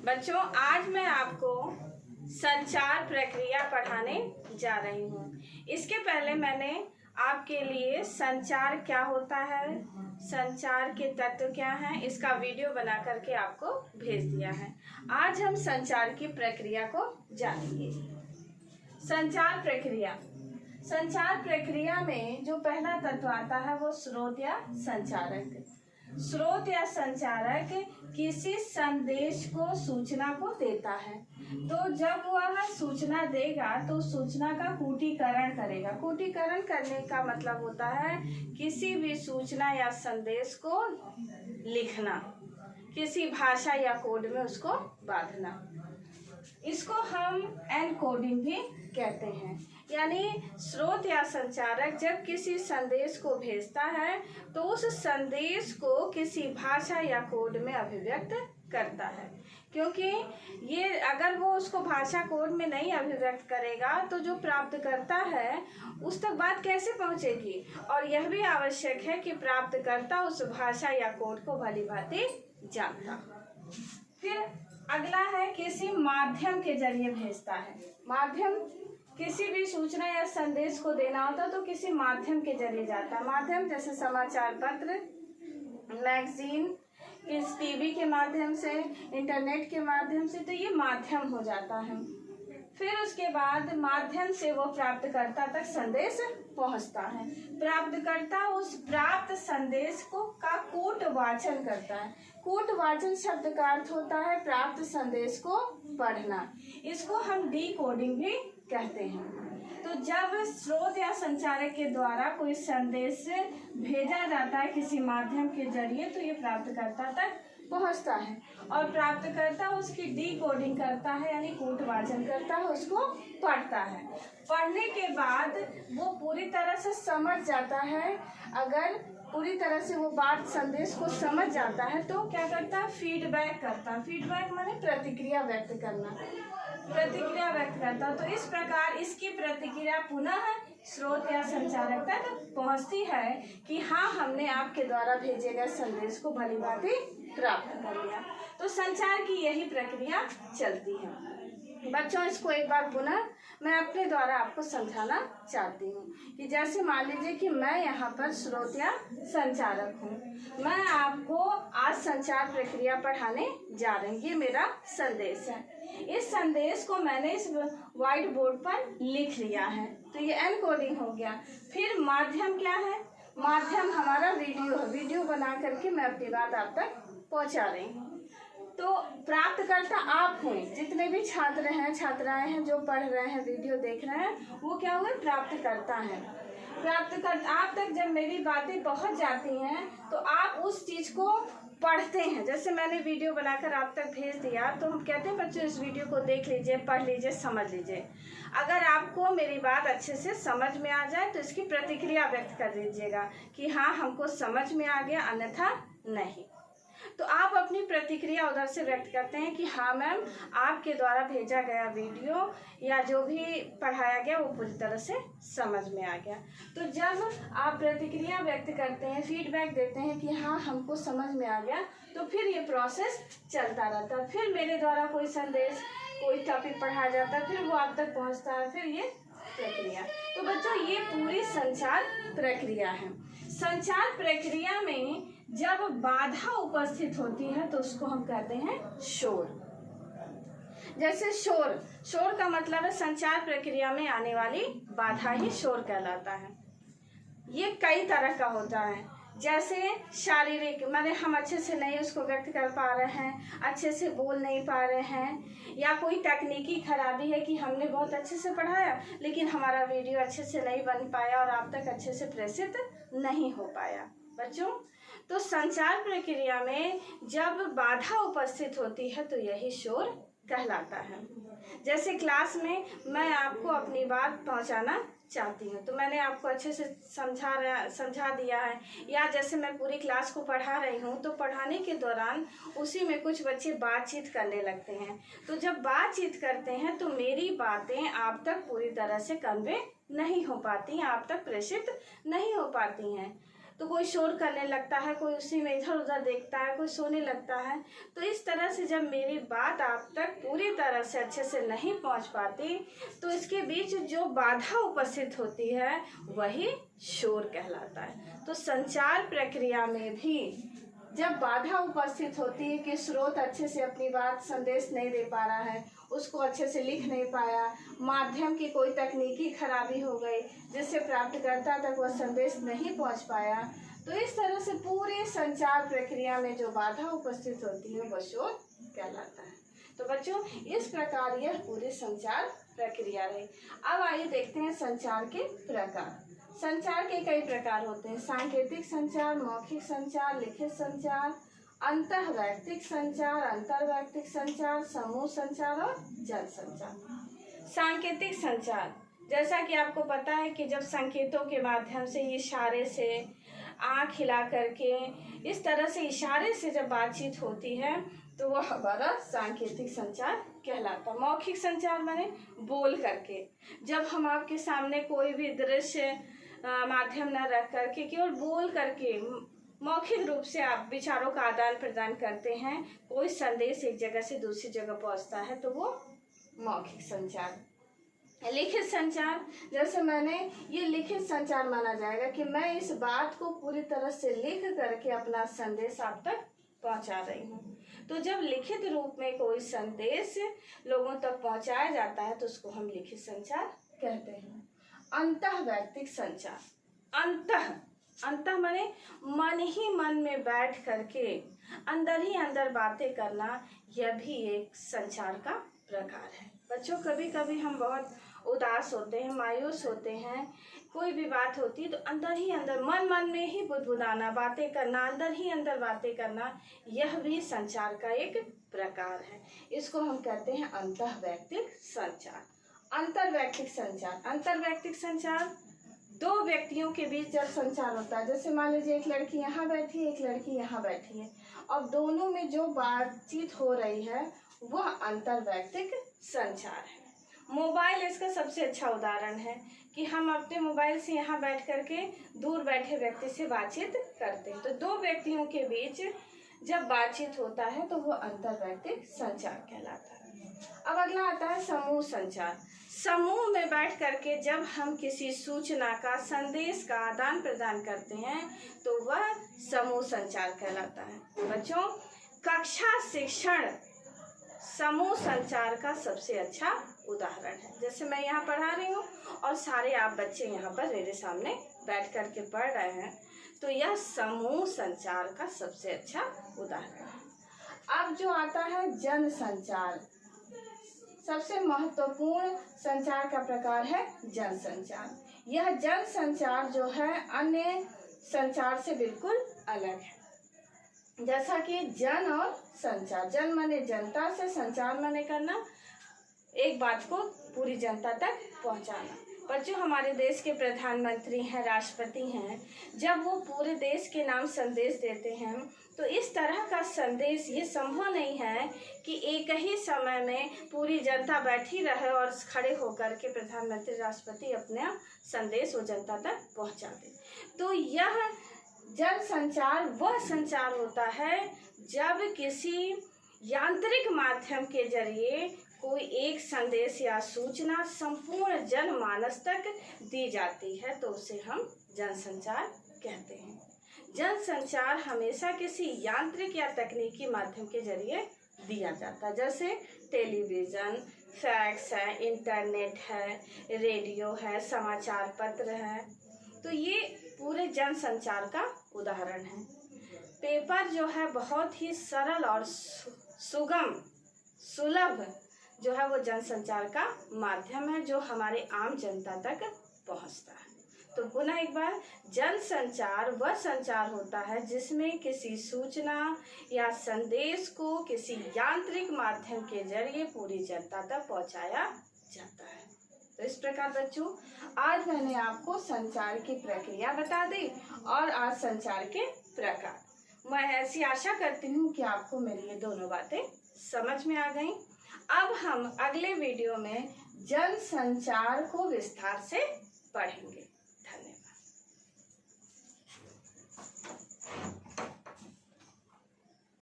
बच्चों, आज मैं आपको संचार प्रक्रिया पढ़ाने जा रही हूँ। इसके पहले मैंने आपके लिए संचार क्या होता है, संचार के तत्व क्या हैं, इसका वीडियो बना करके आपको भेज दिया है। आज हम संचार की प्रक्रिया को जानेंगे। संचार प्रक्रिया, संचार प्रक्रिया में जो पहला तत्व आता है वो स्रोत या संचारक। स्रोत या संचारक किसी संदेश को, सूचना को देता है। तो जब वह सूचना देगा तो सूचना का कूटीकरण करेगा। कूटीकरण करने का मतलब होता है किसी भी सूचना या संदेश को लिखना, किसी भाषा या कोड में उसको बांधना। इसको हम एनकोडिंग भी कहते हैं। यानी स्रोत या संचारक जब किसी संदेश को भेजता है तो उस संदेश को किसी भाषा या कोड में अभिव्यक्त करता है, क्योंकि ये अगर वो उसको भाषा कोड में नहीं अभिव्यक्त करेगा तो जो प्राप्तकर्ता है उस तक बात कैसे पहुंचेगी। और यह भी आवश्यक है कि प्राप्तकर्ता उस भाषा या कोड को भली भांति जानता। फिर अगला है किसी माध्यम के जरिए भेजता है। माध्यम, किसी भी सूचना या संदेश को देना होता तो किसी माध्यम के जरिए जाता है। माध्यम जैसे समाचार पत्र, मैगजीन, किस टीवी के माध्यम से, इंटरनेट के माध्यम से, तो ये माध्यम हो जाता है। फिर उसके बाद माध्यम से वो प्राप्तकर्ता तक संदेश पहुंचता है। प्राप्तकर्ता उस प्राप्त संदेश को का कूट वाचन करता है। कूट वाचन शब्द का अर्थ होता है प्राप्त संदेश को पढ़ना। इसको हम डिकोडिंग भी कहते हैं। तो जब स्रोत या संचारक के द्वारा कोई संदेश भेजा जाता है किसी माध्यम के जरिए तो ये प्राप्तकर्ता तक पहुंचता है और प्राप्तकर्ता उसकी डिकोडिंग करता है, यानी कूट वाचन करता है, उसको पढ़ता है। पढ़ने के बाद वो पूरी तरह से समझ जाता है। अगर पूरी तरह से वो बात संदेश को समझ जाता है तो क्या करता है, फीडबैक करता है। फीडबैक माने प्रतिक्रिया व्यक्त करना, प्रतिक्रिया व्यक्त करता। तो इस प्रकार इसकी प्रतिक्रिया पुनः स्रोत या संचारक तक पहुंचती है कि हाँ, हमने आपके द्वारा भेजे गए संदेश को भली भांति प्राप्त कर लिया। तो संचार की यही प्रक्रिया चलती है। बच्चों, इसको एक बार पुनः मैं अपने द्वारा आपको समझाना चाहती हूँ कि जैसे मान लीजिए कि मैं यहाँ पर स्रोत या संचारक हूँ। मैं आपको आज संचार प्रक्रिया पढ़ाने जा रही हूँ। ये मेरा संदेश है। इस संदेश को मैंने इस व्हाइट बोर्ड पर लिख लिया है, तो ये एनकोडिंग हो गया। फिर माध्यम क्या है, माध्यम हमारा वीडियो है। वीडियो बना करके मैं अपनी बात आप तक पहुँचा रही हूँ। तो प्राप्तकर्ता आप हैं, जितने भी छात्र हैं, छात्राएं हैं जो पढ़ रहे हैं, वीडियो देख रहे हैं, वो क्या हुए, प्राप्तकर्ता हैं। प्राप्तकर्ता आप तक जब मेरी बातें पहुंच जाती हैं तो आप उस चीज़ को पढ़ते हैं। जैसे मैंने वीडियो बनाकर आप तक भेज दिया तो हम कहते हैं बच्चों इस वीडियो को देख लीजिए, पढ़ लीजिए, समझ लीजिए। अगर आपको मेरी बात अच्छे से समझ में आ जाए तो इसकी प्रतिक्रिया व्यक्त कर दीजिएगा कि हाँ, हमको समझ में आ गया, अन्यथा नहीं। तो आप अपनी प्रतिक्रिया उधर से व्यक्त करते हैं कि हाँ मैम, आपके द्वारा भेजा गया वीडियो या जो भी पढ़ाया गया वो पूरी तरह से समझ में आ गया। तो जब आप प्रतिक्रिया व्यक्त करते हैं, फीडबैक देते हैं कि हाँ, हमको समझ में आ गया, तो फिर ये प्रोसेस चलता रहता है। फिर मेरे द्वारा कोई संदेश, कोई टॉपिक पढ़ाया जाता है, फिर वो आप तक पहुँचता है, फिर ये प्रक्रिया। तो बच्चों, ये पूरी संचार प्रक्रिया है। संचार प्रक्रिया में जब बाधा उपस्थित होती है तो उसको हम कहते हैं शोर। जैसे शोर, शोर का मतलब है संचार प्रक्रिया में आने वाली बाधा ही शोर कहलाता है। ये कई तरह का होता है। जैसे शारीरिक, माने हम अच्छे से नहीं उसको व्यक्त कर पा रहे हैं, अच्छे से बोल नहीं पा रहे हैं, या कोई तकनीकी खराबी है कि हमने बहुत अच्छे से पढ़ाया लेकिन हमारा वीडियो अच्छे से नहीं बन पाया और आप तक अच्छे से प्रेषित नहीं हो पाया। बच्चों, तो संचार प्रक्रिया में जब बाधा उपस्थित होती है तो यही शोर कहलाता है। जैसे क्लास में मैं आपको अपनी बात पहुंचाना चाहती हूँ तो मैंने आपको अच्छे से समझा दिया है, या जैसे मैं पूरी क्लास को पढ़ा रही हूँ तो पढ़ाने के दौरान उसी में कुछ बच्चे बातचीत करने लगते हैं। तो जब बातचीत करते हैं तो मेरी बातें आप तक पूरी तरह से कन्वे नहीं हो पाती हैं, आप तक प्रेषित नहीं हो पाती हैं। तो कोई शोर करने लगता है, कोई उसी में इधर उधर देखता है, कोई सोने लगता है। तो इस तरह से जब मेरी बात आप तक पूरी तरह से अच्छे से नहीं पहुंच पाती तो इसके बीच जो बाधा उपस्थित होती है वही शोर कहलाता है। तो संचार प्रक्रिया में भी जब बाधा उपस्थित होती है कि स्रोत अच्छे से अपनी बात संदेश नहीं दे पा रहा है, उसको अच्छे से लिख नहीं पाया, माध्यम की कोई तकनीकी खराबी हो गई जिससे प्राप्तकर्ता तक वह संदेश नहीं पहुंच पाया, तो इस तरह से पूरी संचार प्रक्रिया में जो बाधा उपस्थित होती है वह शोर कहलाता है। तो बच्चों, इस प्रकार यह पूरी संचार प्रक्रिया रही। अब आइए देखते हैं संचार के प्रकार। संचार के कई प्रकार होते हैं। सांकेतिक संचार, मौखिक संचार, लिखित संचार, अंतःवैयक्तिक संचार, अंतर्वैयक्तिक संचार, समूह संचार और जन संचार। सांकेतिक संचार, जैसा कि आपको पता है कि जब संकेतों के माध्यम से, इशारे से, आँख हिला करके, इस तरह से इशारे से जब बातचीत होती है तो वह हमारा सांकेतिक संचार कहलाता। मौखिक संचार माने बोल करके, जब हम आपके सामने कोई भी दृश्य माध्यम न रख करके केवल बोल करके मौखिक रूप से आप विचारों का आदान प्रदान करते हैं, कोई संदेश एक जगह से दूसरी जगह पहुंचता है, तो वो मौखिक संचार। लिखित संचार, जैसे मैंने ये लिखित संचार माना जाएगा कि मैं इस बात को पूरी तरह से लिख करके अपना संदेश आप तक पहुंचा रही हूँ। तो जब लिखित रूप में कोई संदेश लोगों तक पहुंचाया जाता है तो उसको हम लिखित संचार कहते हैं। अंतःवैयक्तिक संचार, अंतः माने मन ही मन में बैठ करके अंदर ही अंदर बातें करना, यह भी एक संचार का प्रकार है। बच्चों, कभी कभी हम बहुत उदास होते हैं, मायूस होते हैं, कोई भी बात होती है तो अंदर ही अंदर मन में ही बुदबुदाना, बातें करना, अंदर ही अंदर बातें करना, यह भी संचार का एक प्रकार है। इसको हम कहते हैं अंतःवैयक्तिक संचार। अंतर्वैयक्तिक संचार, अंतर्वैयक्तिक संचार दो व्यक्तियों के बीच जब संचार होता है, जैसे मान लीजिए एक लड़की यहाँ बैठी है, एक लड़की यहाँ बैठी है, और दोनों में जो बातचीत हो रही है वह अंतर्वैयक्तिक संचार है। मोबाइल इसका सबसे अच्छा उदाहरण है कि हम अपने मोबाइल से यहाँ बैठ करके दूर बैठे व्यक्ति से बातचीत करते हैं। तो दो व्यक्तियों के बीच जब बातचीत होता है तो वह अंतर्वैयक्तिक संचार कहलाता है। अब अगला आता है समूह संचार। समूह में बैठ करके जब हम किसी सूचना का, संदेश का आदान प्रदान करते हैं तो वह समूह संचार कहलाता है। बच्चों, कक्षा शिक्षण समूह संचार का सबसे अच्छा उदाहरण है। जैसे मैं यहाँ पढ़ा रही हूँ और सारे आप बच्चे यहाँ पर मेरे सामने बैठ करके पढ़ रहे हैं, तो यह समूह संचार का सबसे अच्छा उदाहरण है। अब जो आता है जन संचार, सबसे महत्वपूर्ण संचार का प्रकार है जन संचार। यह जन संचार जो है अन्य संचार से बिल्कुल अलग है। जैसा कि जन और संचार, जन माने जनता से, संचार माने करना, एक बात को पूरी जनता तक पहुंचाना। बच्चों, हमारे देश के प्रधानमंत्री हैं, राष्ट्रपति हैं, जब वो पूरे देश के नाम संदेश देते हैं तो इस तरह का संदेश ये संभव नहीं है कि एक ही समय में पूरी जनता बैठी रहे और खड़े होकर के प्रधानमंत्री, राष्ट्रपति अपना संदेश वो जनता तक पहुंचा दे। तो यह जन संचार वह संचार होता है जब किसी यांत्रिक माध्यम के जरिए कोई एक संदेश या सूचना संपूर्ण जनमानस तक दी जाती है, तो उसे हम जन संचार कहते हैं। जन संचार हमेशा किसी यांत्रिक या तकनीकी माध्यम के जरिए दिया जाता है, जैसे टेलीविज़न, फैक्स है, इंटरनेट है, रेडियो है, समाचार पत्र है। तो ये पूरे जन संचार का उदाहरण है। पेपर जो है बहुत ही सरल और सुगम, सुलभ जो है वो जन संचार का माध्यम है जो हमारे आम जनता तक पहुंचता है। तो पुनः एक बार, जन संचार वह संचार होता है जिसमें किसी सूचना या संदेश को किसी यांत्रिक माध्यम के जरिए पूरी जनता तक पहुंचाया जाता है। तो इस प्रकार बच्चों, आज मैंने आपको संचार की प्रक्रिया बता दी और आज संचार के प्रकार। मैं ऐसी आशा करती हूँ कि आपको मेरी ये दोनों बातें समझ में आ गई। अब हम अगले वीडियो में जन संचार को विस्तार से पढ़ेंगे। धन्यवाद। है।